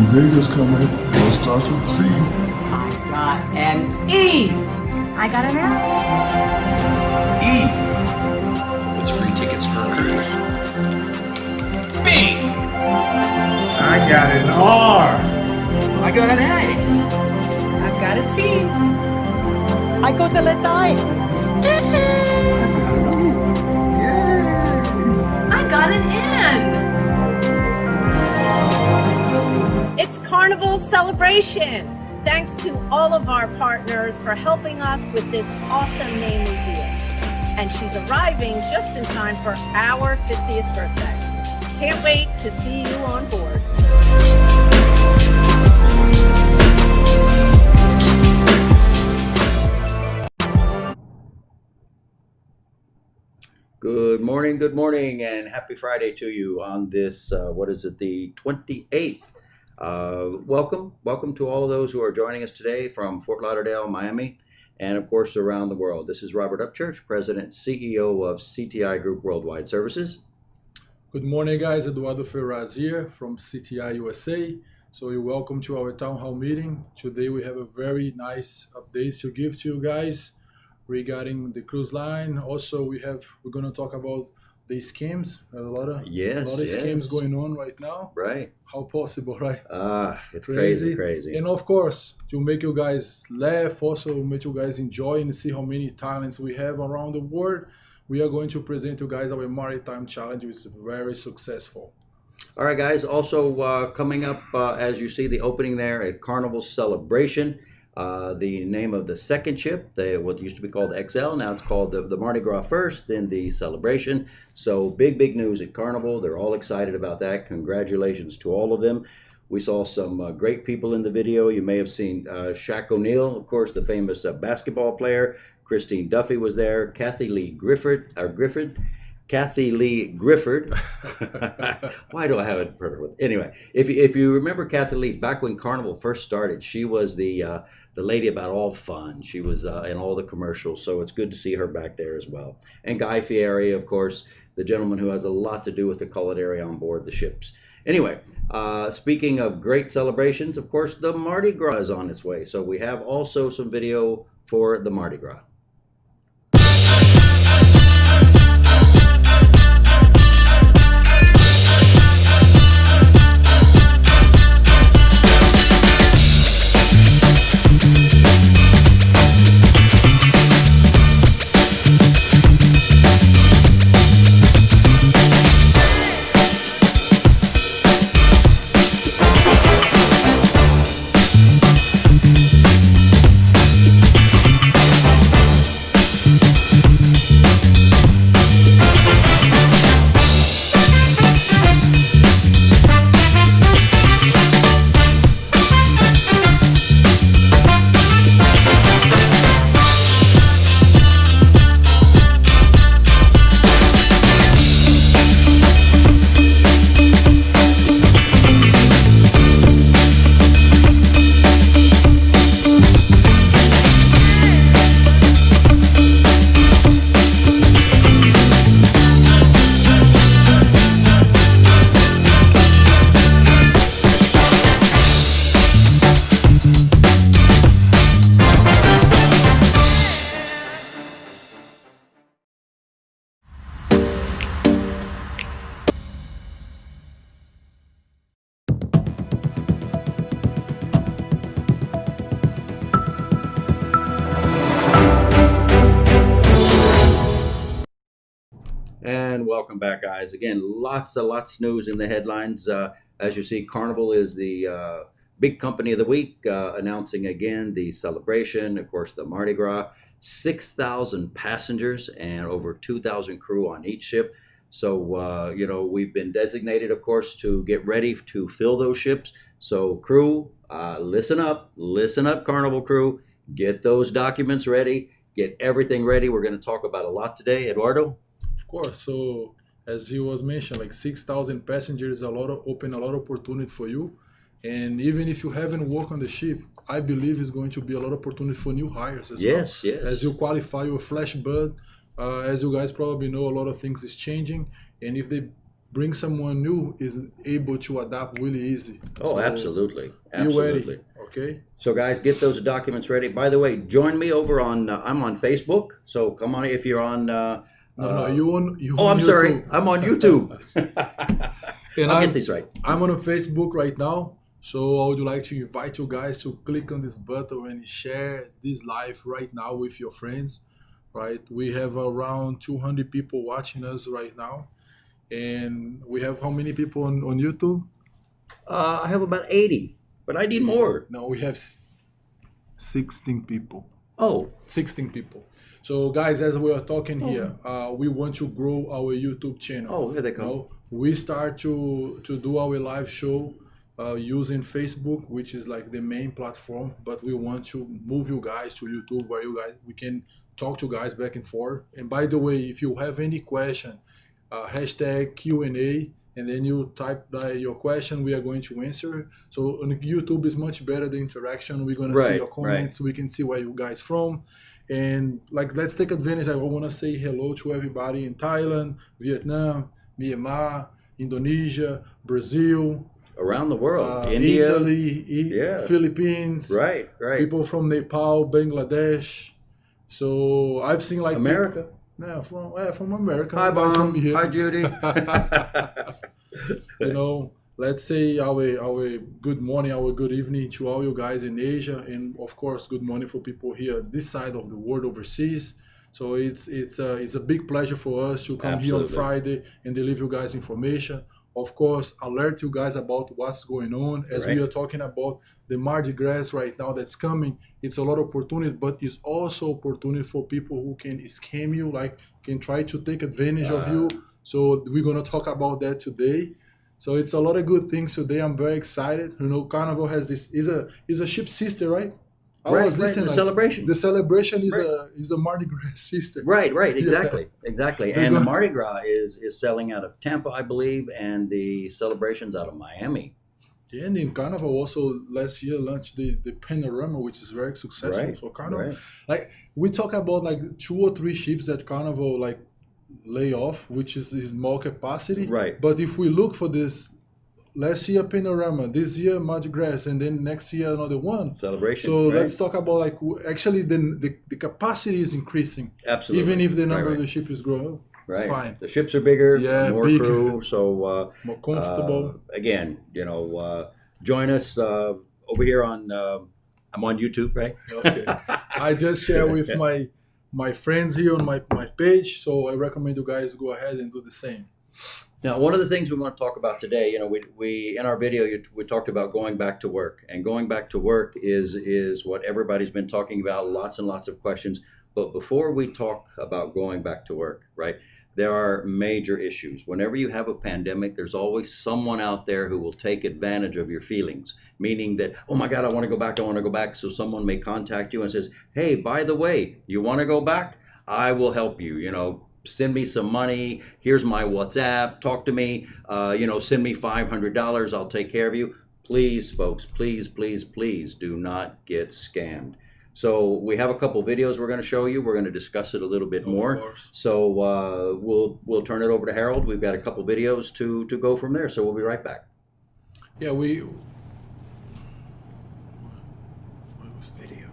Vegas coming. It starts with C. I got an E. I got an F. E. It's free tickets for a cruise. B. I got an R. I got an A. I've got a T. I got the letter I. I got an N. It's Carnival Celebration. Thanks to all of our partners for helping us with this awesome name reveal. And she's arriving just in time for our 50th birthday. Can't wait to see you on board. Good morning, and happy Friday to you on this, the 28th. Welcome to all of those who are joining us today from Fort Lauderdale, Miami, and of course around the world. This is Robert Upchurch, President and CEO of CTI Group Worldwide Services. Good morning, guys. Eduardo Ferraz here from CTI USA. So you're welcome to our town hall meeting. Today we have a very nice update to give to you guys regarding the cruise line. Also, we're going to talk about the scams. There's a lot of scams going on right now. Right. How possible, right? It's crazy. And of course, to make you guys laugh, also make you guys enjoy and see how many talents we have around the world, we are going to present you guys our Maritime Challenge, which is very successful. All right, guys. Also coming up, as you see the opening there at Carnival Celebration, the name of the second ship, what used to be called the XL, now it's called the Mardi Gras first, then the Celebration. So big news at Carnival. They're all excited about that. Congratulations to all of them. We saw some great people in the video. You may have seen Shaq O'Neal, of course, the famous basketball player. Christine Duffy was there. Kathy Lee Griffith. Why do I have it perfect with? Anyway, if you remember Kathy Lee, back when Carnival first started, she was the lady about all fun. She was in all the commercials, so it's good to see her back there as well. And Guy Fieri, of course, the gentleman who has a lot to do with the culinary on board the ships. Anyway, speaking of great celebrations, of course, the Mardi Gras is on its way. So we have also some video for the Mardi Gras. And welcome back, guys. Again, lots of news in the headlines. As you see, Carnival is the big company of the week, announcing again the celebration, of course, the Mardi Gras. 6,000 passengers and over 2,000 crew on each ship. So, we've been designated, of course, to get ready to fill those ships. So, crew, listen up, Carnival crew. Get those documents ready. Get everything ready. We're going to talk about a lot today. Eduardo? Of course. So as he was mentioned, like 6,000 passengers, open a lot of opportunity for you. And even if you haven't worked on the ship, I believe it's going to be a lot of opportunity for new hires as well. Yes. As you qualify your flash bird, as you guys probably know, a lot of things is changing. And if they bring someone new is able to adapt really easy. Oh, So absolutely. be ready, Absolutely. okay? So guys, get those documents ready. By the way, join me over on, I'm on Facebook. So come on, if you're on, No, you oh, on I'm sorry. YouTube. I'm on YouTube. And I'll I'm, get this right. I'm on Facebook right now. So I would like to invite you guys to click on this button and share this live right now with your friends, right? We have around 200 people watching us right now. And we have how many people on YouTube? I have about 80, but I need more. No, we have 16 people. Oh, 16 people. So guys, as we are talking here, we want to grow our YouTube channel. oh, here they come. Know, we start to do our live show using Facebook, which is like the main platform, but we want to move you guys to YouTube where we can talk to guys back and forth. And by the way, if you have any question, hashtag Q&A, and then you type your question, we are going to answer. So on YouTube is much better, the interaction. We're going to see Right, your comments. We can see where you guys from. And like, let's take advantage. I want to say hello to everybody in Thailand, Vietnam, Myanmar, Indonesia, Brazil, Around the world. India. Italy, Yeah. Philippines, Right, right. people from Nepal, Bangladesh. So I've seen like America. yeah, from America. Hi, guys from Bob. here. Hi, Judy. You know, let's say our good morning, our good evening to all you guys in Asia, and of course, good morning for people here this side of the world overseas. So it's a big pleasure for us to come here on Absolutely. Friday and deliver you guys information. Of course, alert you guys about what's going on as we Right. are talking about the Mardi Gras right now that's coming. It's a lot of opportunity, but it's also opportunity for people who can scam you, like can try to take advantage of you. So we're gonna talk about that today. So it's a lot of good things today. I'm very excited. You know, Carnival has this is a ship sister, right? Right, the celebration. The celebration is Right. a Mardi Gras sister. Right, right, Yeah. exactly, exactly. They're And the going- Mardi Gras is selling out of Tampa, I believe, and the celebrations out of Miami. Yeah, and in Carnival also last year launched the Panorama, which is very successful. Right, So Carnival, right. like we talk about like 2 or 3 ships that Carnival like lay off, which is small capacity. Right. But if we look for this last year Panorama, this year Mardi Gras, and then next year another one. Celebration. So right? let's talk about like actually the capacity is increasing. Absolutely. Even if the number Right, of the ship is growing, it's right. fine. The ships are bigger, Yeah, more bigger. crew, so More comfortable. again, join us over here on. I'm on YouTube, right? Okay. I just share with my friends here on my page, so I recommend you guys go ahead and do the same. Now, one of the things we want to talk about today, we in our video we talked about going back to work, and going back to work is what everybody's been talking about. Lots and lots of questions. But before we talk about going back to work, right? There are major issues. Whenever you have a pandemic, there's always someone out there who will take advantage of your feelings, meaning that, oh my God, I want to go back. So someone may contact you and says, hey, by the way, you want to go back? I will help you, send me some money. Here's my WhatsApp. Talk to me. Send me $500. I'll take care of you. Please, folks, please, please, please do not get scammed. So we have a couple videos we're going to show you. We're going to discuss it a little bit more. course. So we'll turn it over to Harold. We've got a couple videos to go from there. So we'll be right back. Yeah, we. Video.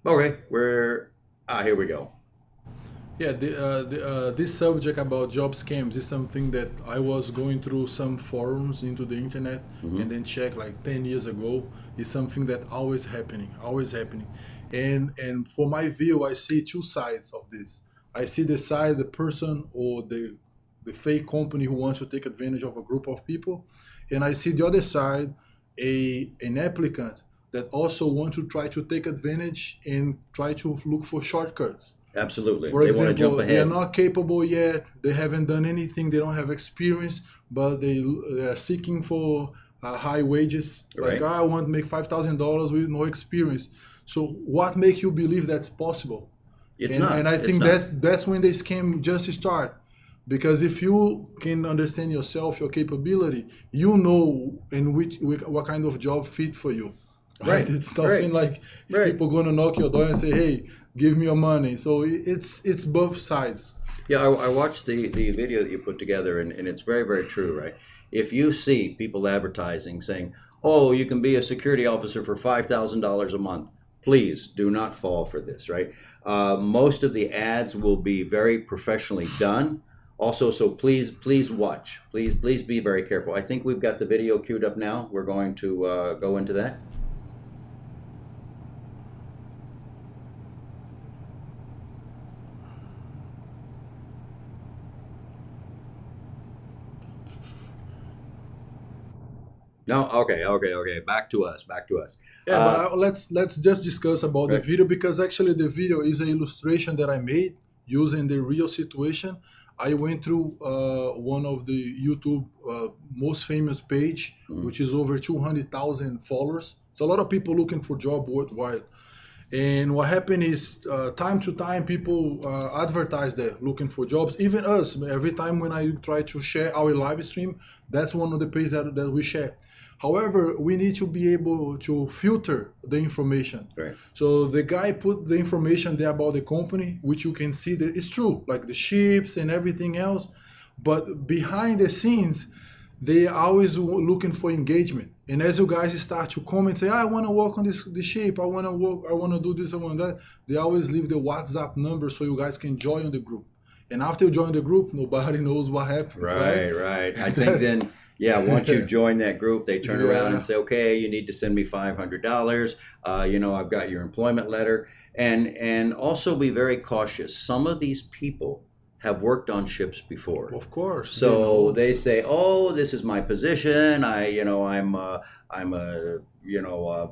Okay, here we go. Yeah, this subject about job scams is something that I was going through some forums into the internet and then check like 10 years ago. It's something that always happening. And for my view, I see 2 sides of this. I see the side, the person or the fake company who wants to take advantage of a group of people. And I see the other side, an applicant that also want to try to take advantage and try to look for shortcuts. Absolutely. For They want to example, jump they are ahead. not capable yet. They haven't done anything. They don't have experience, but they are seeking for high wages. Right. Like, I want to make $5,000 with no experience. So what makes you believe that's possible? It's and, not. And I It's think not. that's when the scam just start. Because if you can understand yourself, your capability, you know what kind of job fit for you. Right? It's nothing like people going to knock your door and say, "Hey, give me your money." So it's both sides. Yeah, I watched the video that you put together, and it's very, very true, right? If you see people advertising saying, "Oh, you can be a security officer for $5,000 a month," please do not fall for this, right? Most of the ads will be very professionally done. Also, so please watch. Please be very careful. I think we've got the video queued up now. We're going to go into that. No, okay. Back to us. Yeah, but let's just discuss about the video, because actually the video is an illustration that I made using the real situation. I went through one of the YouTube most famous page, which is over 200,000 followers. So a lot of people looking for job worldwide. And what happened is time to time people advertise there looking for jobs. Even us, every time when I try to share our live stream, that's one of the pages that we share. However, we need to be able to filter the information. Right. So the guy put the information there about the company, which you can see that it's true, like the ships and everything else. But behind the scenes, they are always looking for engagement. And as you guys start to comment, say, I want to work on this ship, I want to work, I want to do this, I want that, they always leave the WhatsApp number so you guys can join the group. And after you join the group, nobody knows what happens. Right. I think then, yeah, once you join that group, they turn around and say, okay, you need to send me $500. I've got your employment letter. And also be very cautious. Some of these people have worked on ships before. Of course. So they say, "Oh, this is my position. I'm a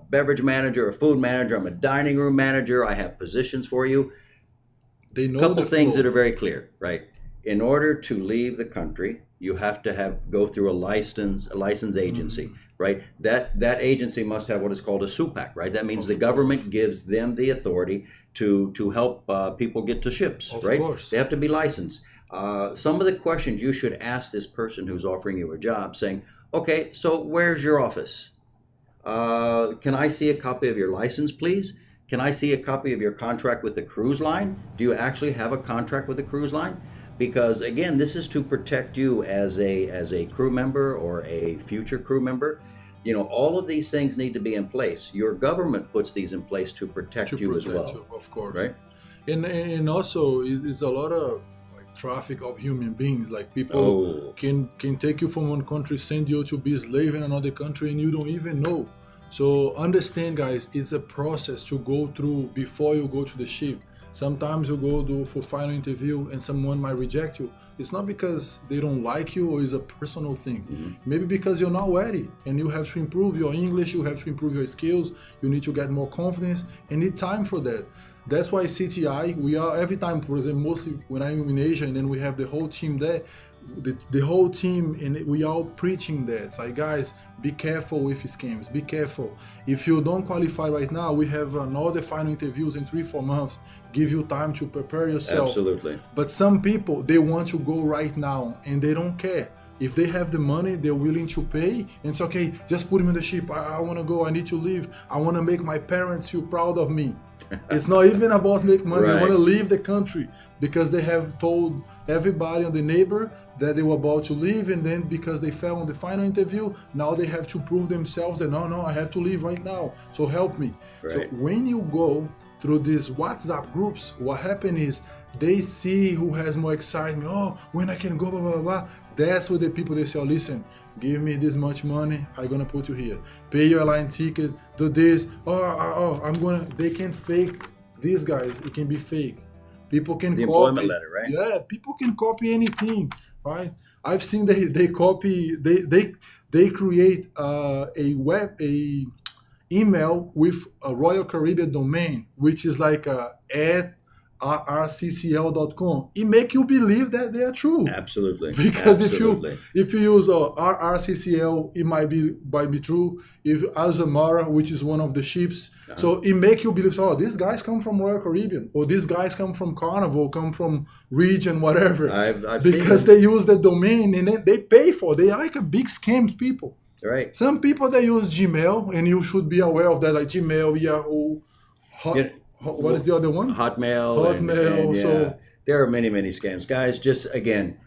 beverage manager, a food manager. I'm a dining room manager. I have positions for you." They know a couple the things flow. that are very clear, right? In order to leave the country, you have to go through a license agency, right? That agency must have what is called a SUPAC, right? That means the government gives them the authority to help people get to ships, right? Of course. They have to be licensed. Some of the questions you should ask this person who's offering you a job, saying, "Okay, so where's your office? Can I see a copy of your license, please? Can I see a copy of your contract with the cruise line? Do you actually have a contract with the cruise line?" Because again, this is to protect you as a crew member or a future crew member. All of these things need to be in place. Your government puts these in place to protect you as well. Of course. Right? And also, it's a lot of traffic of human beings. Like people can take you from one country, send you to be a slave in another country, and you don't even know. So understand, guys, it's a process to go through before you go to the ship. Sometimes you go for final interview and someone might reject you. It's not because they don't like you or it's a personal thing. Maybe because you're not ready and you have to improve your English, you have to improve your skills, you need to get more confidence and need time for that. That's why CTI, we are every time, for example, mostly when I'm in Asia and then we have the whole team there, the whole team, and we are all preaching that. It's like, guys, be careful with scams, be careful. If you don't qualify right now, we have another final interviews in 3-4 months, give you time to prepare yourself. Absolutely. But some people, they want to go right now and they don't care. If they have the money, they're willing to pay. And it's okay, just put me in the ship. I want to go, I need to leave. I want to make my parents feel proud of me. It's not even about make money. Right. I want to leave the country because they have told everybody on the neighbor that they were about to leave, and then because they fell on the final interview, now they have to prove themselves that no, I have to leave right now, so help me. Right. So when you go through these WhatsApp groups, what happens is they see who has more excitement. Oh, when I can go, blah, blah, blah. That's what the people, they say, oh, listen, give me this much money, I'm gonna put you here. Pay your airline ticket, do this. They can fake these guys, it can be fake. People can the copy. employment letter, right? Yeah, people can copy anything, right? I've seen they copy, they create a email with a Royal Caribbean domain, which is like at rrccl.com. It make you believe that they are true. Absolutely. Because Absolutely. if you use rrccl, it might be true. If Azamara, which is one of the ships, so it make you believe, oh, these guys come from Royal Caribbean, or these guys come from Carnival, come from Region, whatever. I've because seen they use the domain and then they pay for it. They are like a big scam people. Right. Some people they use Gmail, and you should be aware of that, like Gmail, Yahoo. Yeah. What is the other one? Hotmail. Hotmail. And, So there are many, many scams. Guys, just again,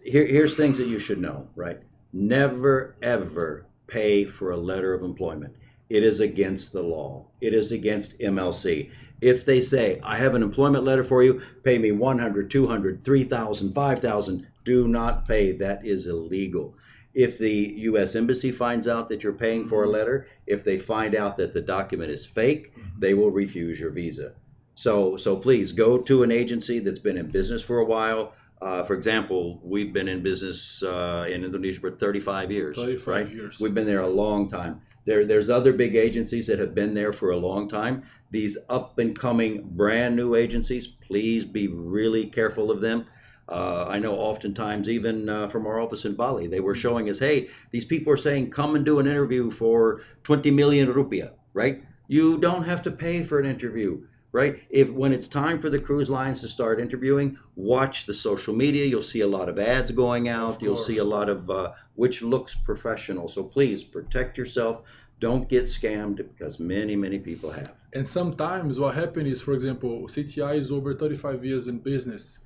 here's things that you should know, right? Never, ever pay for a letter of employment. It is against the law. It is against MLC. If they say, I have an employment letter for you, pay me 100, 200, 3,000, 5,000, do not pay. That is illegal. If the U.S. Embassy finds out that you're paying for a letter, if they find out that the document is fake, they will refuse your visa. So please go to an agency that's been in business for a while. For example, we've been in business in Indonesia for 35 years. 35 right? years. We've been there a long time. There's other big agencies that have been there for a long time. These up and coming brand new agencies, please be really careful of them. I know oftentimes, even from our office in Bali, they were showing us, hey, these people are saying, come and do an interview for 20 million rupiah, right? You don't have to pay for an interview, right? When it's time for the cruise lines to start interviewing, watch the social media. You'll see a lot of ads going out. You'll see a lot of which looks professional. So please protect yourself. Don't get scammed, because many, many people have. And sometimes what happens is, for example, CTI is over 35 years in business.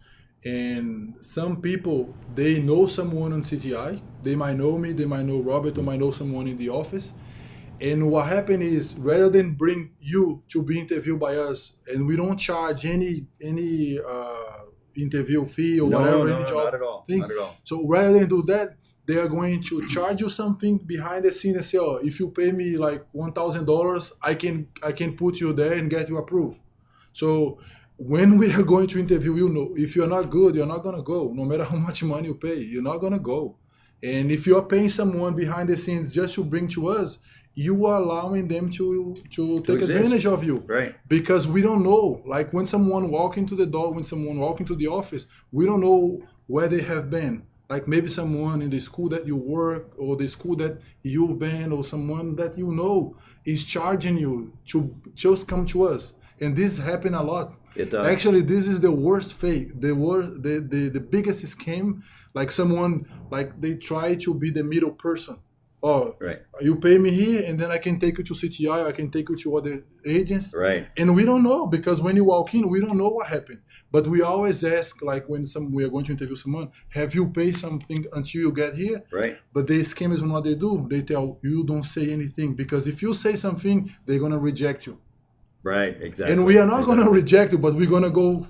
And some people, they know someone on CTI. They might know me, they might know Robert, or might know someone in the office. And what happened is, rather than bring you to be interviewed by us, and we don't charge any interview fee or whatever. No, not at all. Thing. Not at all. So rather than do that, they are going to charge you something behind the scenes and say, oh, if you pay me like $1,000, I can put you there and get you approved. So when we are going to interview you, if you're not good, you're not going to go. No matter how much money you pay, you're not going to go. And if you're paying someone behind the scenes just to bring to us, you are allowing them to take advantage of you. Right. Because we don't know, like when someone walk into the door, when someone walk into the office, we don't know where they have been. Like maybe someone in the school that you work, or the school that you've been, or someone that you know is charging you to just come to us. And this happen a lot. It does. Actually, this is the worst fake, the biggest scam. Like someone, like they try to be the middle person. Oh, right. You pay me here, and then I can take you to CTI, I can take you to other agents. Right. And we don't know, because when you walk in, we don't know what happened. But we always ask, like when we are going to interview someone, have you paid something until you get here? Right. But the scammers, what they do, they tell you don't say anything, because if you say something, they're going to reject you. Right, exactly. And we are not going to reject you, but we're going to go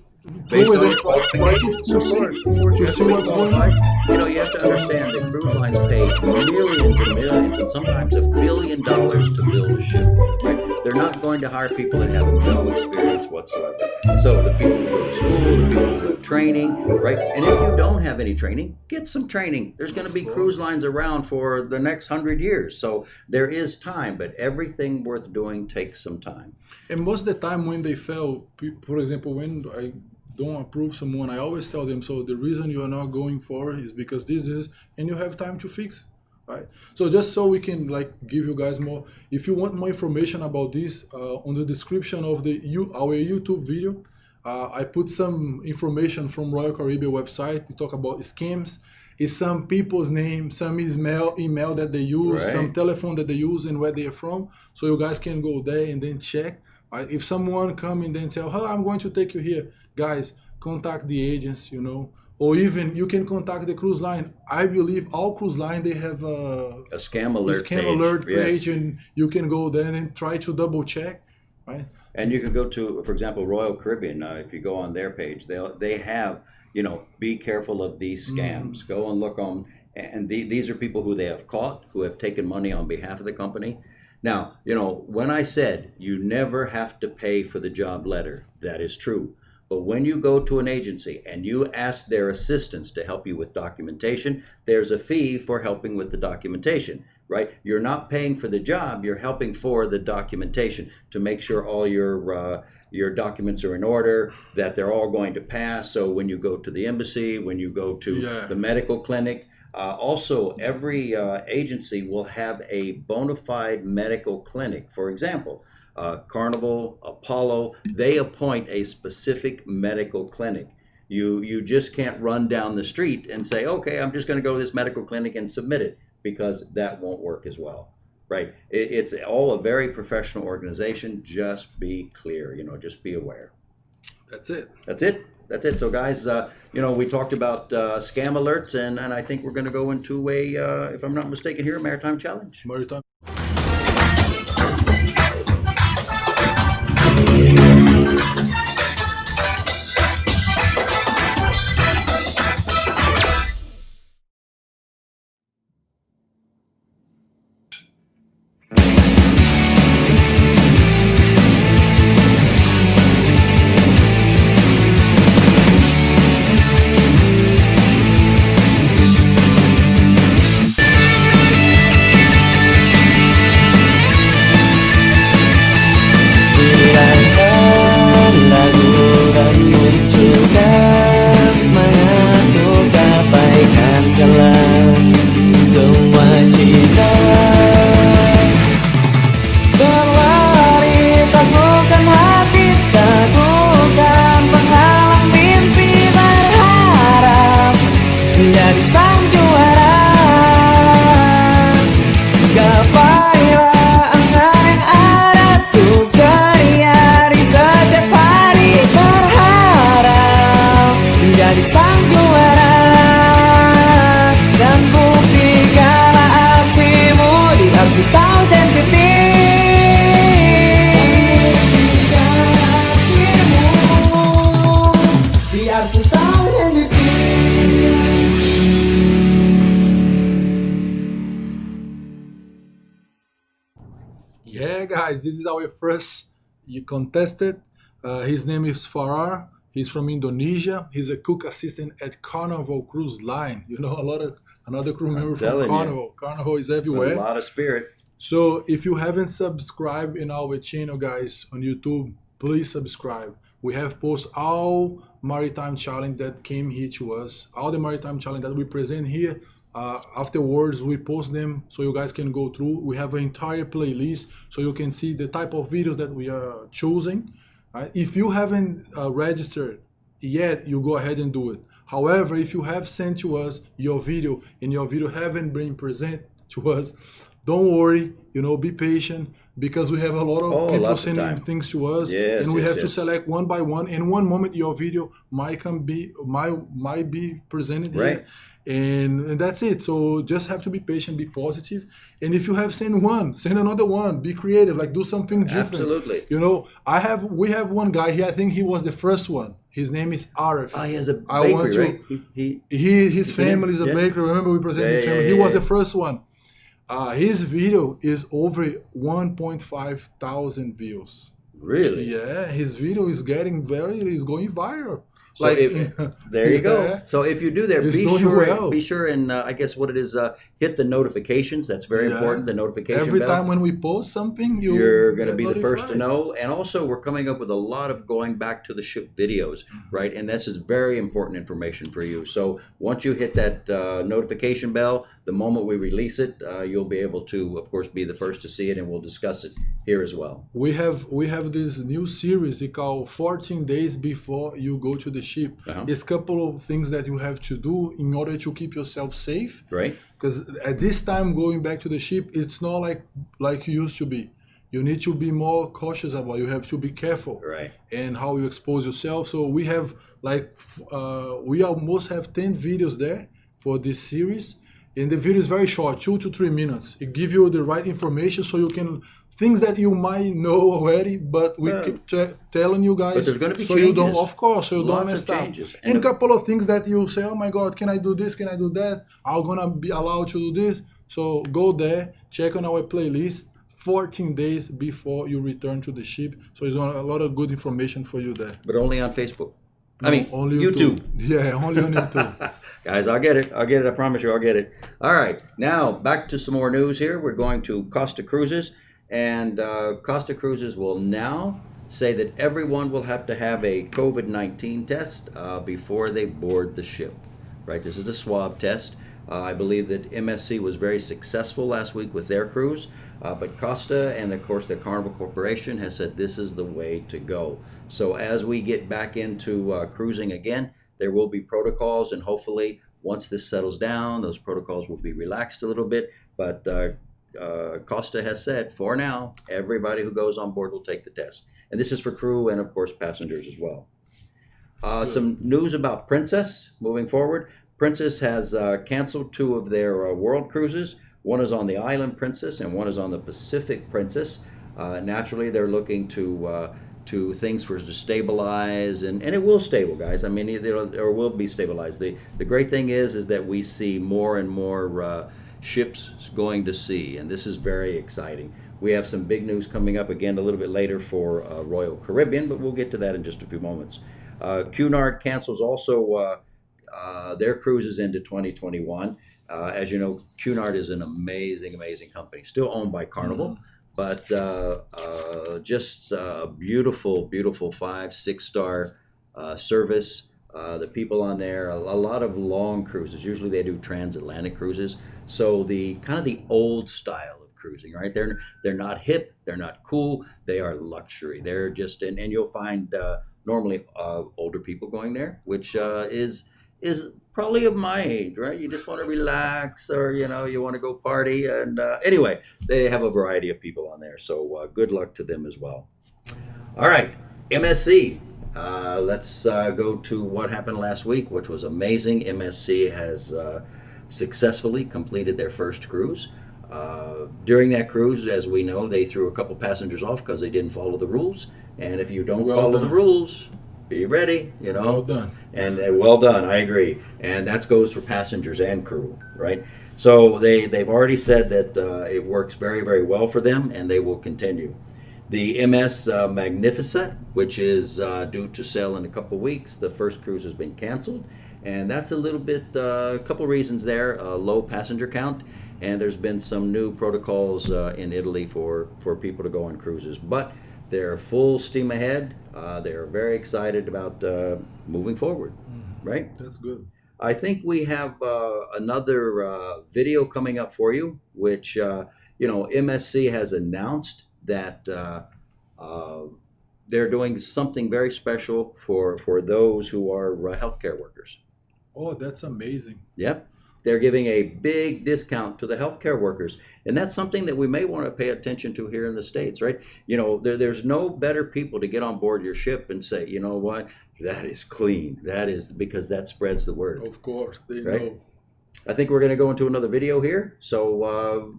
Based through on it your and try to see what's going on. You know, you have to understand that cruise lines pay millions and millions, and sometimes $1 billion to build a ship. Right? They're not going to hire people that have no experience whatsoever. So the people who go to school, the people who have training, right? And if you don't have any training, get some training. There's going to be cruise lines around for the next 100 years. So there is time, but everything worth doing takes some time. And most of the time when they fail, for example, when I don't approve someone, I always tell them, so the reason you are not going forward is because this is, and you have time to fix, right? So just so we can like give you guys more, if you want more information about this, on the description of our YouTube video, I put some information from Royal Caribbean website. We talk about scams. It's some people's name, some email that they use, right. Some telephone that they use, and where they are from. So you guys can go there and then check. Right? If someone come and then say, oh, I'm going to take you here, guys, contact the agents, or even you can contact the cruise line. I believe all cruise line, they have a scam alert page, yes. And you can go there and try to double check, right? And you can go to, for example, Royal Caribbean. If you go on their page, they have, be careful of these scams. Go and look on, and these are people who they have caught, who have taken money on behalf of the company. Now, when I said you never have to pay for the job letter, that is true. But when you go to an agency and you ask their assistants to help you with documentation, there's a fee for helping with the documentation, right? You're not paying for the job, you're helping for the documentation to make sure all your documents are in order, that they're all going to pass. So when you go to the embassy, when you go to the medical clinic, also every agency will have a bona fide medical clinic. For example, Carnival, Apollo, they appoint a specific medical clinic. You just can't run down the street and say, okay, I'm just going to go to this medical clinic and submit it. because that won't work as well. Right. It's all a very professional organization. Just be clear, just be aware. That's it. That's it. That's it. So guys, we talked about scam alerts, and I think we're going to go into if I'm not mistaken here, a maritime challenge. Maritime. Yeah, guys, this is our first contestant. His name is Farah. He's from Indonesia. He's a cook assistant at Carnival Cruise Line. Another crew member from Carnival. Carnival is everywhere. A lot of spirit. So if you haven't subscribed in our channel, guys, on YouTube, please subscribe. We have posted all maritime challenge that came here to us, all the maritime challenge that we present here. Afterwards, we post them so you guys can go through. We have an entire playlist so you can see the type of videos that we are choosing. If you haven't registered yet, you go ahead and do it. However, if you have sent to us your video and your video haven't been presented to us, don't worry, be patient, because we have a lot of people sending things to us, and we have to select one by one. In one moment, your video might be presented here, and that's it. So just have to be patient, be positive, and if you have sent one, send another one. Be creative, like do something different. Absolutely. We have one guy here. I think he was the first one. His name is Arif. Oh, he has a bakery, right? His family is a baker. Remember, we presented his family. He was the first one. His video is over 1.5 thousand views. Really? Yeah, his video is going viral. So there you go. So if you do there, be sure and I guess what it is, hit the notifications. That's very important. The notification every bell. time when we post something, you're going to be the first to know. And also, we're coming up with a lot of going back to the ship videos, right? And this is very important information for you. So once you hit that notification bell, the moment we release it, you'll be able to, of course, be the first to see it, and we'll discuss it here as well. We have this new series called 14 Days Before You Go to the Ship. It's a couple of things that you have to do in order to keep yourself safe. Right. Because at this time, going back to the ship, it's not like you used to be. You need to be more cautious about. You have to be careful. Right. And how you expose yourself. So we have we almost have 10 videos there for this series. And the video is very short, 2 to 3 minutes. It gives you the right information so you can, things that you might know already, but we keep telling you guys. But there's going to be so changes. You don't, of course, so you don't mess up. And a couple of things that you say, oh my God, can I do this? Can I do that? I'm going to be allowed to do this. So go there, check on our playlist, 14 days before you return to the ship. So there's a lot of good information for you there. But only on Facebook. Only YouTube. Yeah, only on YouTube. Guys, I'll get it. I promise you, I'll get it. All right. Now, back to some more news here. We're going to Costa Cruises. And Costa Cruises will now say that everyone will have to have a COVID-19 test before they board the ship. Right? This is a swab test. I believe that MSC was very successful last week with their cruise. But Costa and, of course, the Carnival Corporation has said this is the way to go. So as we get back into cruising again, there will be protocols, and hopefully Once this settles down, those protocols will be relaxed a little bit. But Costa has said, for now, everybody who goes on board will take the test. And this is for crew and, of course, passengers as well. Some news about Princess moving forward. Princess has canceled 2 of their world cruises. One is on the Island Princess and one is on the Pacific Princess. Naturally, they're looking to things for to stabilize, and it will stable, guys. I mean, it will be stabilized. The great thing is that we see more and more ships going to sea, and this is very exciting. We have some big news coming up again a little bit later for Royal Caribbean, but we'll get to that in just a few moments. Cunard cancels also their cruises into 2021. As you know, Cunard is an amazing company, still owned by Carnival, but just beautiful 5-6 star service. The people on there, a lot of long cruises. Usually they do transatlantic cruises. So the kind of the old style of cruising, right? They're not hip, they're not cool, they are luxury. They're just, and you'll find normally older people going there, which is probably of my age, right? You just want to relax, or you want to go party, and anyway, they have a variety of people on there. So good luck to them as well. All right, MSC. Let's go to what happened last week, which was amazing. MSC has successfully completed their first cruise. During that cruise, as we know, they threw a couple passengers off because they didn't follow the rules. And if you don't follow the rules, be ready, Well done. And well done, I agree. And that goes for passengers and crew, right? So they've already said that it works very well for them, and they will continue. The MS Magnificent, which is due to sail in a couple weeks, the first cruise has been canceled. And that's a little bit, a couple reasons there, low passenger count. And there's been some new protocols in Italy for people to go on cruises. But they're full steam ahead. They're very excited about moving forward, right? That's good. I think we have another video coming up for you, which, MSC has announced that they're doing something very special for those who are healthcare workers. Oh, that's amazing. Yep. They're giving a big discount to the healthcare workers. And that's something that we may want to pay attention to here in the States, right? There's no better people to get on board your ship and say, you know what, that is clean. That is, because that spreads the word. Of course, they right? know. I think we're going to go into another video here. So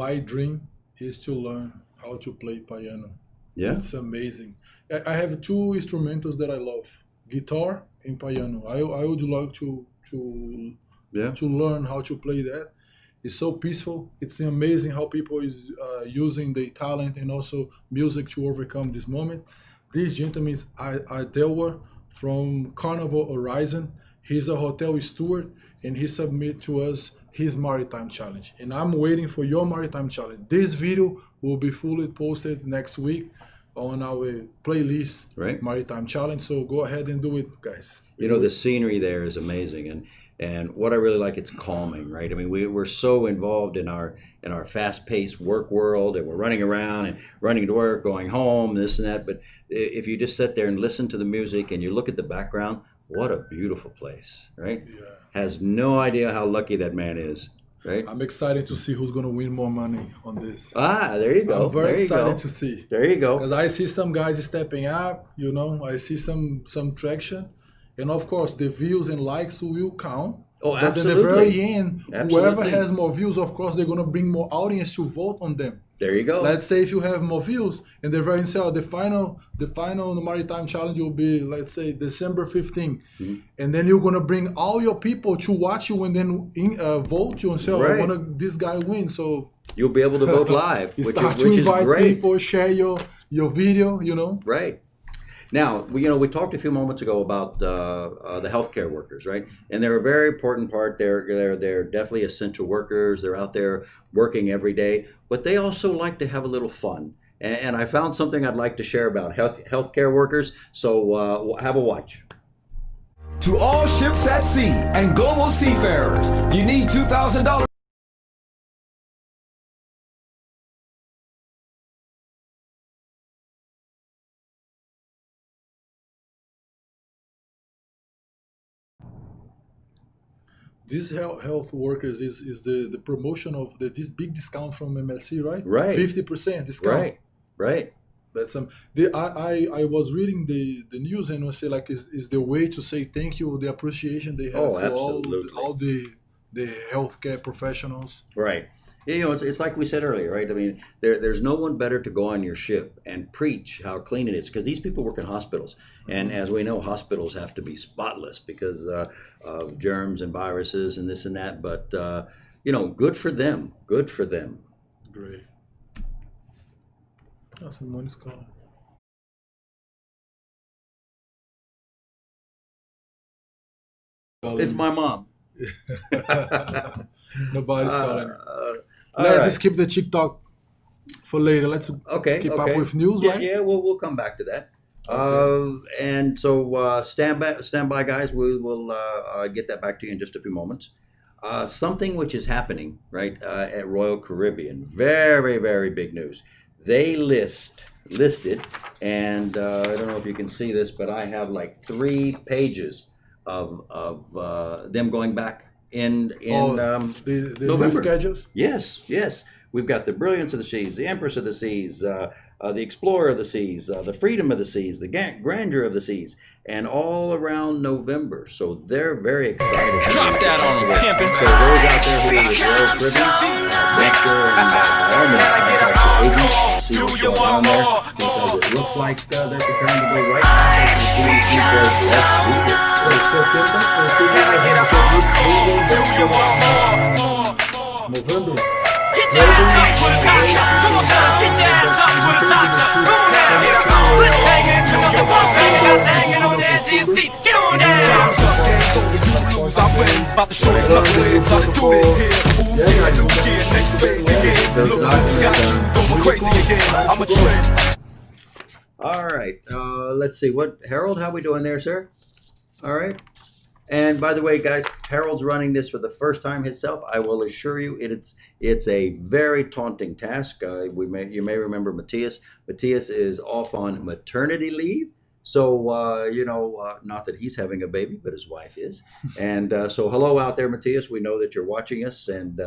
my dream is to learn how to play piano. Yeah. It's amazing. I have two instrumentals that I love: guitar and piano. I would like to learn how to play that. It's so peaceful. It's amazing how people is using their talent and also music to overcome this moment. This gentleman is Adelwa from Carnival Horizon. He's a hotel steward, and he submit to us his maritime challenge. And I'm waiting for your maritime challenge. This video will be fully posted next week on our playlist, Right. maritime challenge. So go ahead and do it, guys. You know, the scenery there is amazing, and what I really like, it's calming, right? I mean, we're so involved in our fast-paced work world, and we're running around and running to work, going home, this and that. But if you just sit there and listen to the music and you look at the background, what a beautiful place, right? Yeah. Has no idea how lucky that man is, right? I'm excited to see who's gonna win more money on this. Ah, there you go. I'm very There you excited go. to see. There you go. Because I see some guys stepping up, you know, I see some traction. And of course, the views and likes will count. Oh, But at the absolutely. very end, whoever Absolutely. has more views, of course, they're going to bring more audience to vote on them. There you go. Let's say if you have more views, and the very end, the final Maritime Challenge will be, let's say, December 15th. Mm-hmm. And then you're going to bring all your people to watch you and then vote you and say, oh, Right. I want this guy win. So You'll be able to vote live, you which start is to which is invite great. people, share your video, you know. Right. Now, we talked a few moments ago about the healthcare workers, right? And they're a very important part. They're definitely essential workers. They're out there working every day, but they also like to have a little fun. And I found something I'd like to share about healthcare workers. So have a watch. To all ships at sea and global seafarers, you need $2,000. These health workers is the promotion of this big discount from MLC, right? Right. 50% discount. Right. Right. That's I was reading the news and was say like is the way to say thank you, the appreciation they have Oh, for absolutely. all the healthcare professionals. Right. It's like we said earlier, right? I mean, there's no one better to go on your ship and preach how clean it is, because these people work in hospitals. And as we know, hospitals have to be spotless because of germs and viruses and this and that. But, good for them. Good for them. Great. Oh, someone's calling. It's my mom. Nobody's calling. All Let's right. just keep the TikTok for later. Let's Okay. keep okay. up with news, Yeah, right? yeah. We'll come back to that. And so stand by, guys. We will get that back to you in just a few moments. Something which is happening right at Royal Caribbean. Very, very big news. They listed, and I don't know if you can see this, but I have like 3 pages of them going back in the new November. schedules. Yes. We've got the Brilliance of the Seas, the Empress of the Seas, the Explorer of the Seas, the Freedom of the Seas, the Grandeur of the Seas, and all around November. So they're very excited. Drop that on 'em, pimpin'. So those out there who are with Royal Caribbean, make sure and by all means contact the agents, see what's going on there, because it looks like they're preparing to go right back to the CDC says, let's do this. November. All right, let's see. Harold, how we doing there, sir? All right. And by the way, guys, Harold's running this for the first time himself. I will assure you, it's a very taunting task. You may remember Matthias. Matthias is off on maternity leave. So, not that he's having a baby, but his wife is. And so hello out there, Matthias. We know that you're watching us, and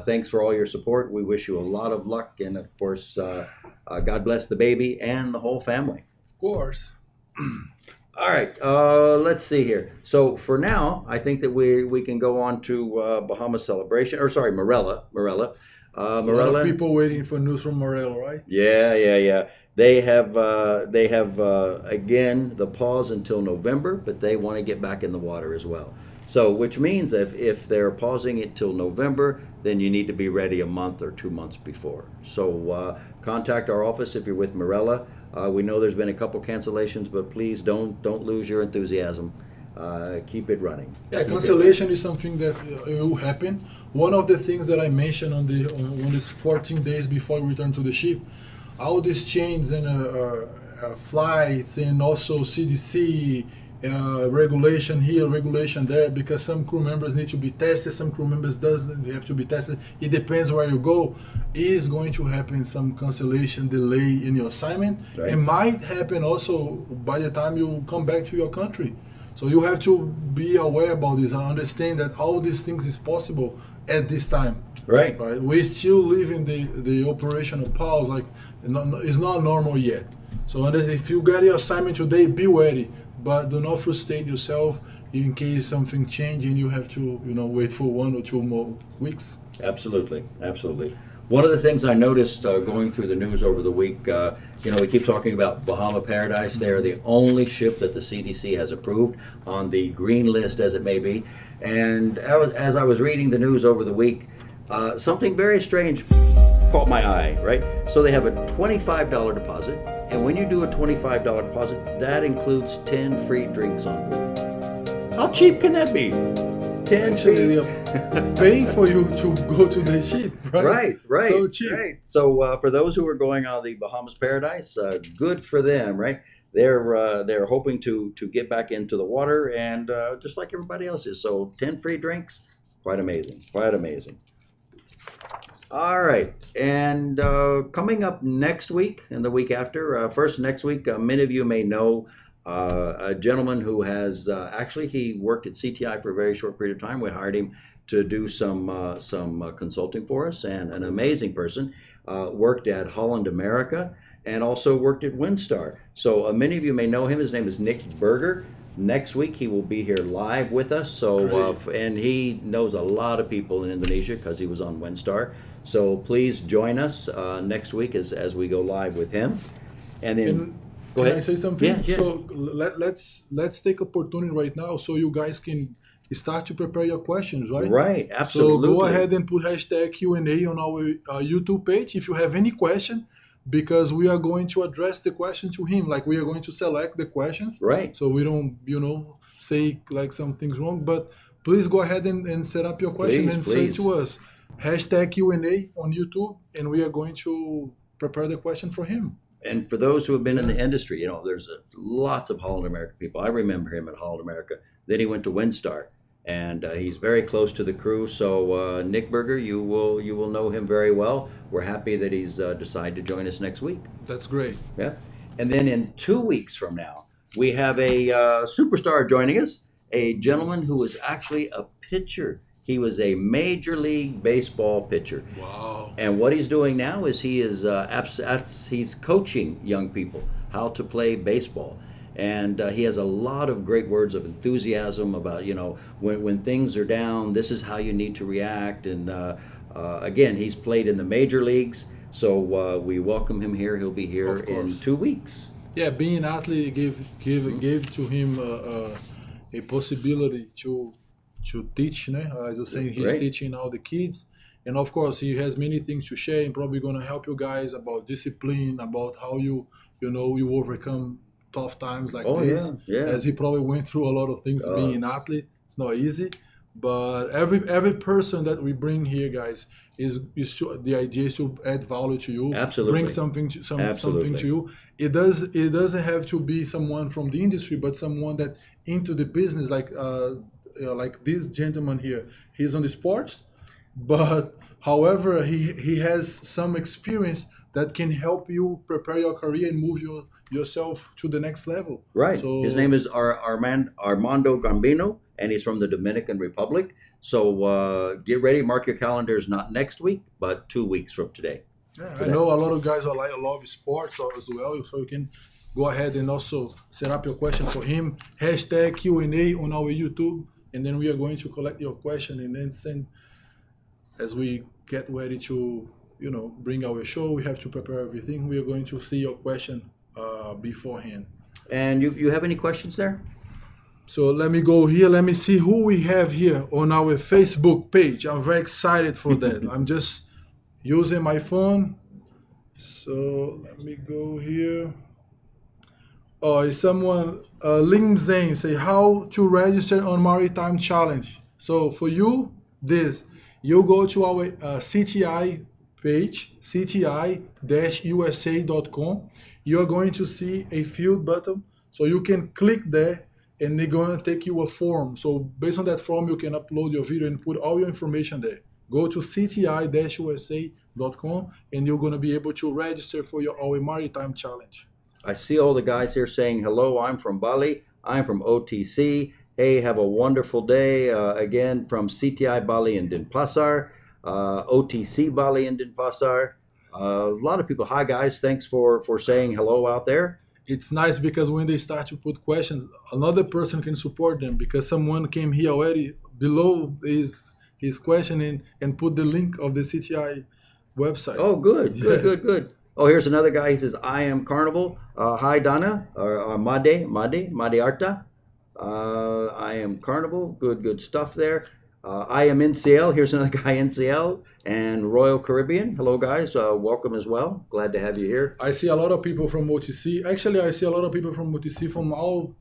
thanks for all your support. We wish you a lot of luck. And, of course, God bless the baby and the whole family. Of course. All right, let's see here. So for now, I think that we can go on to Bahamas Celebration, or sorry, Marella. A lot Morella. of people waiting for news from Morella, right? Yeah. They have again the pause until November, but they want to get back in the water as well. So, which means if they're pausing it till November, then you need to be ready a month or 2 months before. So, contact our office if you're with Morella. We know there's been a couple cancellations, but please don't lose your enthusiasm. Keep it running. Yeah, cancellation is something that will happen. One of the things that I mentioned on these 14 days before we return to the ship, all these changes and flights and also CDC regulation here, regulation there, because some crew members need to be tested, some crew members doesn't have to be tested. It depends where you go. Is going to happen some cancellation, delay in your assignment. Right. It might happen also by the time you come back to your country. So you have to be aware about this and understand that all these things is possible at this time. Right. We still live in the operational pause, like it's not normal yet. So if you get your assignment today, be ready, but do not frustrate yourself in case something changes and you have to, wait for 1 or 2 more weeks. Absolutely. One of the things I noticed going through the news over the week, we keep talking about Bahama Paradise. They're the only ship that the CDC has approved on the green list, as it may be. And as I was reading the news over the week, something very strange caught my eye, right? So they have a $25 deposit, and when you do a $25 deposit, that includes 10 free drinks on board. How cheap can that be? 10 Actually, paying for you to go to the ship, right? Right. So cheap. Right. So for those who are going on the Bahamas Paradise, good for them, right? They're hoping to get back into the water, and just like everybody else is. So 10 free drinks, quite amazing. All right, and coming up next week and the week after, first next week, many of you may know a gentleman who has actually he worked at CTI for a very short period of time. We hired him to do some consulting for us, and an amazing person. Worked at Holland America and also worked at Windstar. So many of you may know him. His name is Nick Berger. Next week he will be here live with us. So and he knows a lot of people in Indonesia because he was on Windstar. So please join us next week as we go live with him. And then go ahead. Can I say something? Yeah. So let's take opportunity right now so you guys can start to prepare your questions, right? Right, absolutely. So go ahead and put hashtag Q&A on our YouTube page if you have any question, because we are going to address the question to him. Like, we are going to select the questions. Right. So we don't, say like some things wrong, but please go ahead and set up your question and say to us, hashtag Q&A on YouTube, and we are going to prepare the question for him. And for those who have been in the industry, there's lots of Holland America people. I remember him at Holland America. Then he went to Windstar, and he's very close to the crew. So Nick Berger, you will know him very well. We're happy that he's decided to join us next week. That's great. Yeah. And then in 2 weeks from now, we have a superstar joining us, a gentleman who was actually a pitcher. He was a Major League Baseball pitcher. Wow. And what he's doing now is he's coaching young people how to play baseball. And he has a lot of great words of enthusiasm about, when things are down, this is how you need to react. And again, he's played in the major leagues. So we welcome him here. He'll be here in 2 weeks. Yeah, being an athlete gave to him a possibility to teach. As you're saying, he's teaching all the kids. And of course, he has many things to share and probably going to help you guys about discipline, about how you overcome tough times like this. Yeah. As he probably went through a lot of things being an athlete. It's not easy. But every person that we bring here, guys, the idea is to add value to you. Absolutely. Bring something to you. It doesn't have to be someone from the industry, but someone that into the business, like this gentleman here. He's on the sports, but however, he has some experience that can help you prepare your career and move yourself to the next level. Right. So, his name is Armando Gambino, and he's from the Dominican Republic. So get ready, mark your calendars, not next week, but 2 weeks from today. Yeah, I know a lot of guys love sports as well, so you can go ahead and also set up your question for him. Hashtag Q&A on our YouTube, and then we are going to collect your question and then as we get ready to, bring our show, we have to prepare everything. We are going to see your question beforehand. And you have any questions there? So let me go here. Let me see who we have here on our Facebook page. I'm very excited for that. I'm just using my phone. So let me go here. Oh, is someone, Lim Zane, say how to register on Maritime Challenge. So for you, you go to our CTI page, cti-usa.com. You're going to see a field button. So you can click there and they're going to take you a form. So based on that form, you can upload your video and put all your information there. Go to cti-usa.com and you're going to be able to register for our Maritime Challenge. I see all the guys here saying, hello, I'm from Bali. I'm from OTC. Hey, have a wonderful day. Again, from CTI Bali in Denpasar, OTC Bali in Denpasar. A lot of people. Hi, guys. Thanks for saying hello out there. It's nice because when they start to put questions, another person can support them because someone came here already below his question and put the link of the CTI website. Oh, good, good. Oh, here's another guy. He says, I am Carnival. Hi, Donna, or Made Arta. I am Carnival. Good stuff there. I am NCL. Here's another guy, NCL. And Royal Caribbean. Hello, guys. Welcome as well. Glad to have you here. I see a lot of people from OTC. Actually, I see a lot of people from OTC from all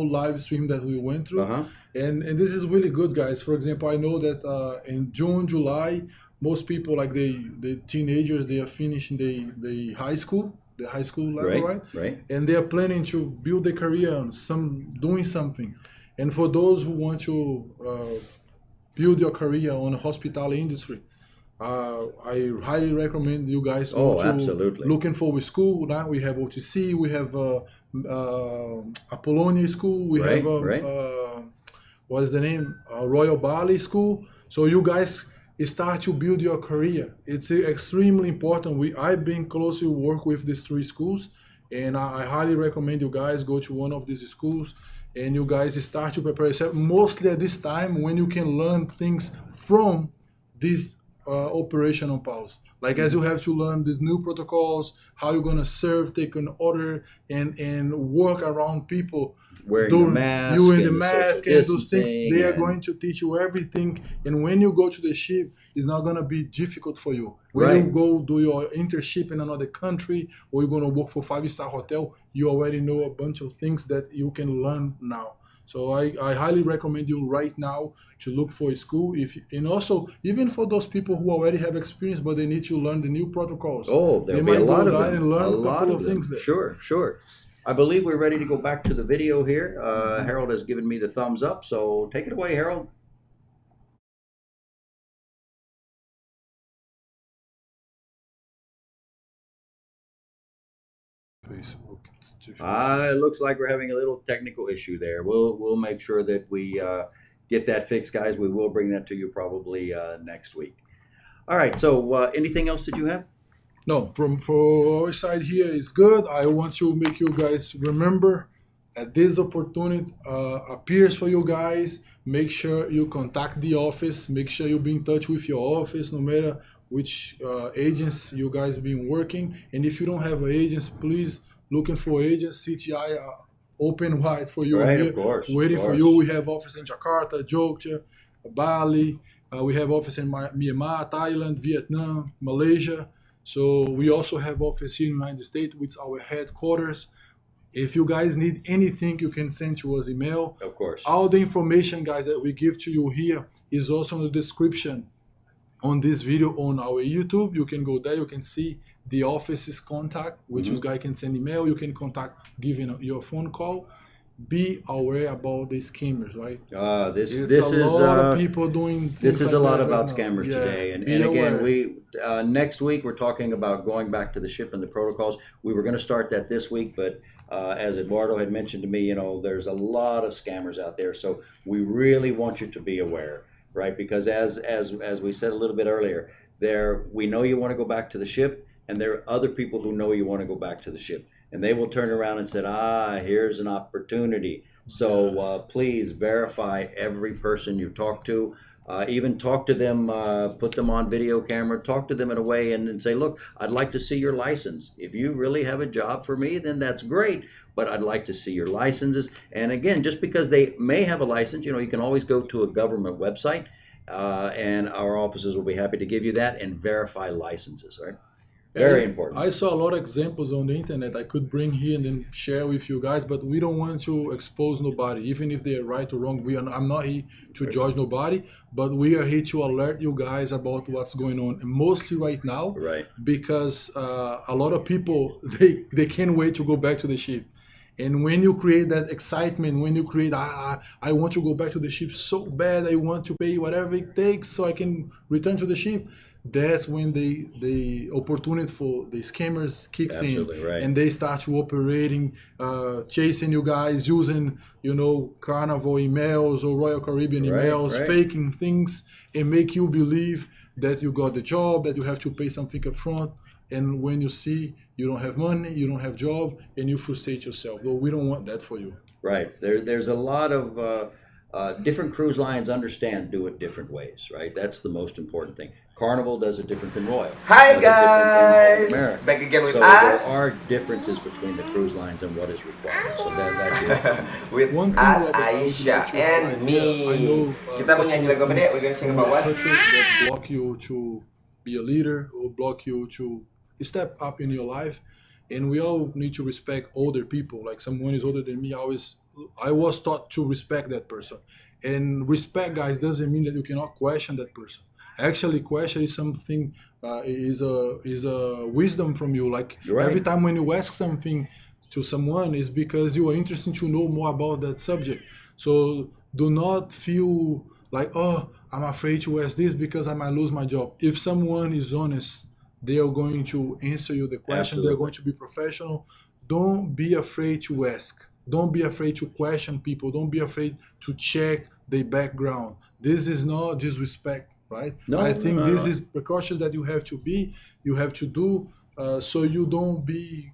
live stream that we went through. And this is really good, guys. For example, I know that in June, July, most people, like the teenagers, they are finishing the high school level, right? And they are planning to build a career on doing something. And for those who want to build your career on the hospitality industry, I highly recommend you guys absolutely. Looking for a school. Now we have OTC, we have Apollonia School, we have what is the name? Royal Bali School. So you guys start to build your career. It's extremely important. I've been closely work with these 3 schools, and I highly recommend you guys go to one of these schools and you guys start to prepare yourself, mostly at this time when you can learn things from this operational pause. Like as you have to learn these new protocols, how you're gonna serve, take an order, and work around people. Wearing the mask, and those things, they are going to teach you everything. And when you go to the ship, it's not going to be difficult for you. When you go do your internship in another country, or you're going to work for 5-star hotel, you already know a bunch of things that you can learn now. So I highly recommend you right now to look for a school. And also, even for those people who already have experience, but they need to learn the new protocols. Oh, there'll be a lot of them. And learn a couple of things there. Sure. I believe we're ready to go back to the video here. Harold has given me the thumbs up, so take it away, Harold. Facebook. It looks like we're having a little technical issue there. We'll make sure that we get that fixed, guys. We will bring that to you probably next week. All right. So anything else that you have? No, for our side here is good. I want to make you guys remember that this opportunity appears for you guys. Make sure you contact the office. Make sure you be in touch with your office, no matter which agents you guys been working. And if you don't have an agent, please looking for agents. CTI open wide for you here, of course, waiting for you. We have office in Jakarta, Jogja, Bali. We have office in Myanmar, Thailand, Vietnam, Malaysia. So we also have office here in the United States with our headquarters. If you guys need anything, you can send to us email. Of course. All the information, guys, that we give to you here is also in the description on this video on our YouTube. You can go there, you can see the office's contact, which you guys can send email, you can contact, giving your phone call. Be aware about the scammers, right? This is a lot of people doing things. This is like a lot that about right scammers now. today, and aware. again, we next week we're talking about going back to the ship and the protocols. We were going to start that this week, but as Eduardo had mentioned to me, there's a lot of scammers out there, so we really want you to be aware, right? Because as we said a little bit earlier, we know you want to go back to the ship, and there are other people who know you want to go back to the ship. And they will turn around and say, here's an opportunity. So please verify every person you talk to. Even talk to them, put them on video camera, talk to them in a way and say, look, I'd like to see your license. If you really have a job for me, then that's great. But I'd like to see your licenses. And again, just because they may have a license, you can always go to a government website and our offices will be happy to give you that and verify licenses, right? Very important. I saw a lot of examples on the internet I could bring here and then share with you guys, but we don't want to expose nobody, even if they're right or wrong. I'm not here to judge nobody, but we are here to alert you guys about what's going on, and mostly right now, Right. because a lot of people, they can't wait to go back to the ship. And when you create that excitement, when you create, I want to go back to the ship so bad, I want to pay whatever it takes so I can return to the ship, that's when the opportunity for the scammers kicks Absolutely, in, right. and they start to operating, chasing you guys, using Carnival emails or Royal Caribbean emails, right. faking things, and make you believe that you got the job, that you have to pay something up front. And when you see you don't have money, you don't have job, and you frustrate yourself. Well, we don't want that for you. Right. There's a lot of different cruise lines do it different ways, right? That's the most important thing. Carnival does it different than Royal. Hi Does it different than guys, American. back again with So us. there are differences between the cruise lines and what is required. So that With One thing us, Robert, I would Aisha, like to and highlight me. here, I know, Kita mau nyanyi lagu apa dek? We're gonna sing about what? that block you to be a leader or block you to step up in your life. And we all need to respect older people. Like someone is older than me, I was taught to respect that person. And respect, guys, doesn't mean that you cannot question that person. Actually, question is something, is a wisdom from you. Like Right. every time when you ask something to someone, is because you are interested to know more about that subject. So do not feel like, oh, I'm afraid to ask this because I might lose my job. If someone is honest, they are going to answer you the question. Absolutely. They're going to be professional. Don't be afraid to ask. Don't be afraid to question people. Don't be afraid to check their background. This is not disrespect, right? No, I think no, this no. is precautions that you have to do, so you don't be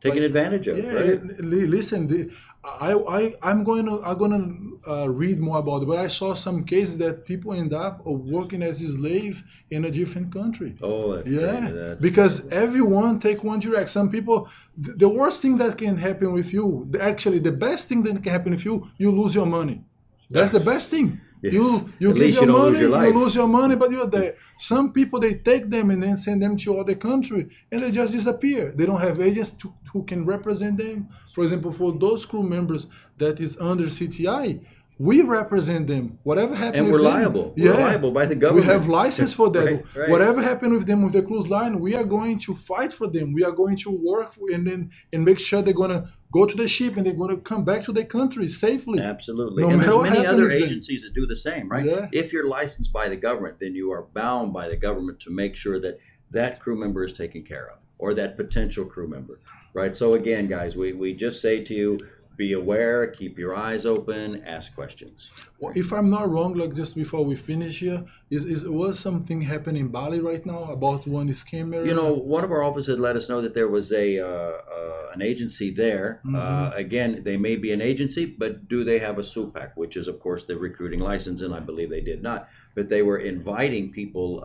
taken advantage of, yeah, right? listen, I'm gonna read more about it, but I saw some cases that people end up working as a slave in a different country. Oh, that's Yeah, crazy. That's because everyone take one direct. Some people, the worst thing that can happen with you, actually the best thing that can happen with you, you lose your money. That's the best thing. Yes. You At give least your you don't money, lose your life. you lose your money, but you're there. Some people, they take them and then send them to other country, and they just disappear. They don't have agents who can represent them. For example, for those crew members that is under CTI, we represent them. Whatever happened And with we're them, liable. We're liable by the government. We have license for that. Right. Whatever happened with them with the cruise line, we are going to fight for them. We are going to work and make sure they're going to go to the ship and they're going to come back to their country safely. Absolutely. No And matter there's what many happened other with them. agencies that do the same, right? Yeah. If you're licensed by the government, then you are bound by the government to make sure that that crew member is taken care of, or that potential crew member, right? So again, guys, we just say to you, be aware, keep your eyes open, ask questions. Well, if I'm not wrong, like just before we finish here, was something happening in Bali right now about one scammer? You know, one of our officers let us know that there was an agency there. Again, they may be an agency, but do they have a SUPAC, which is, of course, the recruiting license, and I believe they did not. But they were inviting people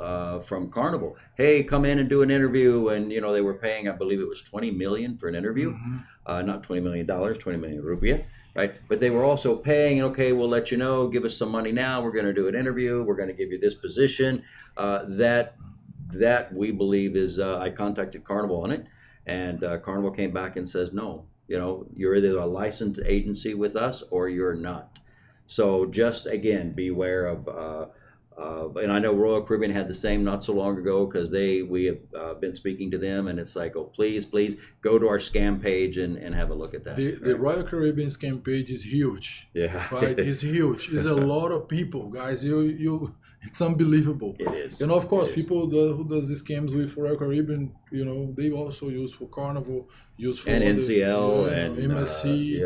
from Carnival. Hey, come in and do an interview, and they were paying, I believe it was $20 million for an interview, not $20 million, 20 million rupiah. Right, but they were also paying. Okay, we'll let you know. Give us some money now. We're going to do an interview. We're going to give you this position. That we believe is. I contacted Carnival on it, and Carnival came back and says no. You're either a licensed agency with us or you're not. So just again, beware of. And I know Royal Caribbean had the same not so long ago because we have been speaking to them, and it's like, oh, please go to our scam page and have a look at that. The Royal Caribbean scam page is huge. Yeah, Right, it's huge. It's a lot of people, guys. It's unbelievable. It is. And of course, It is. people who does these scams with Royal Caribbean, they also use for Carnival, use for and other- NCL yeah, and MSC.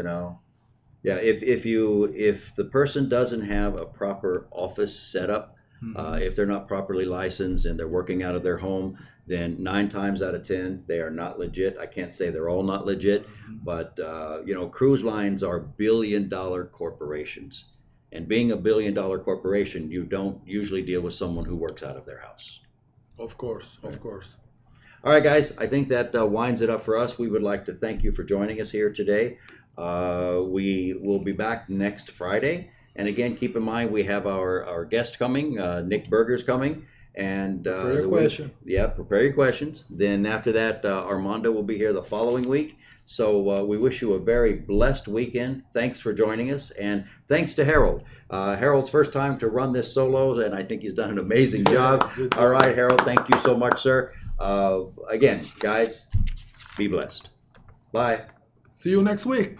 Yeah, if the person doesn't have a proper office set up, if they're not properly licensed and they're working out of their home, then 9 times out of 10 they are not legit. I can't say they're all not legit, but cruise lines are billion-dollar corporations, And being a billion-dollar corporation, you don't usually deal with someone who works out of their house. Of course, of course. All right, guys, I think that winds it up for us. We would like to thank you for joining us here today. We will be back next Friday. And again, keep in mind, we have our guest coming, Nick Berger's coming. And Prepare your question. prepare your questions. Then after that, Armando will be here the following week. So we wish you a very blessed weekend. Thanks for joining us. And thanks to Harold. Harold's first time to run this solo, and I think he's done an amazing job. Good job. All right, Harold, thank you so much, sir. Again, guys, be blessed. Bye. See you next week.